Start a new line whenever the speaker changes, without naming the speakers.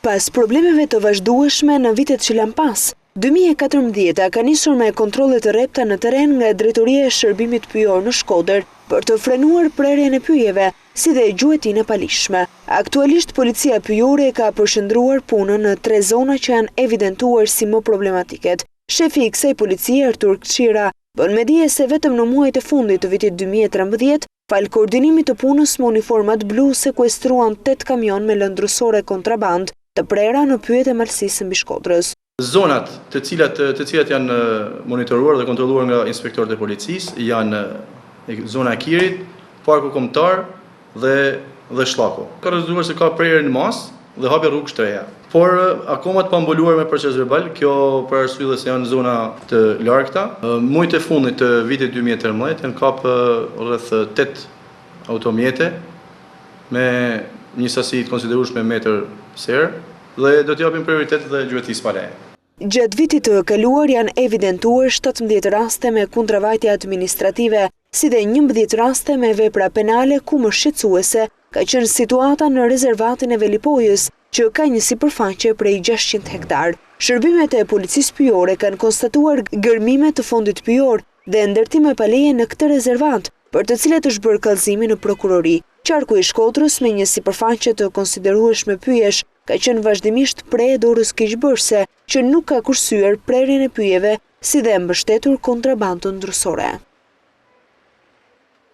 Pas problemeve të vazhdueshme në vitet që lanë pas, 2014 ka nisur me kontrole të rrepta në terren nga Drejtoria e Shërbimit Pyjor në Shkodër për të frenuar prerjen e pyjeve, si dhe gjuetin e palishme. Aktualisht policia pyjore ka përshëndruar punën në 3 zona që janë evidentuar si më problematiket. Shefi i kësaj policie, Artur Kçira, bën me dije se vetëm në muajt e fundit të vitit 2013, fal koordinimit të punës me uniformat blu, sekuestruan 8 kamion me lëndrësore kontraband të prera në pyjet e malësisë mbi Shkodrës.
Zonat të cilat janë monitoruar dhe kontrolluar nga inspektorët e policisë janë zona e Kirit, Parku Kombëtar dhe Shllako. Ka rezultuar se ka prerje në masë dhe hapje rrugë shtreja. Por akoma të pambuluar me proces verbal, kjo për arsye se janë zona të largëta. Muajt e fundit të vitit 2013 janë kapë rreth 8 automjete me një sasi të konsiderueshme metër serë dhe do t'japim prioritet dhe gjuetisë pa leje.
Gjatë vitit të kaluar janë evidentuar 17 raste me kundravajtje administrative, si dhe 11 raste me vepra penale ku më shqetësuese ka qenë situata në rezervatin e Velipojës, që ka një sipërfaqe prej 600 hektar. Shërbimet e policisë pyjore kanë konstatuar gërmime të fondit pyjor dhe ndërtime pa leje në këtë rezervat, për të cilat është bërë kallëzimi në prokurori. Qarku i Shkodrës me një sipërfaqe të konsiderueshme pyjesh ka qenë vazhdimisht prej dorës keqbërëse, që nuk ka kursyer prerjen e pyjeve, si dhe mbështetur kontrabandën ndërsore.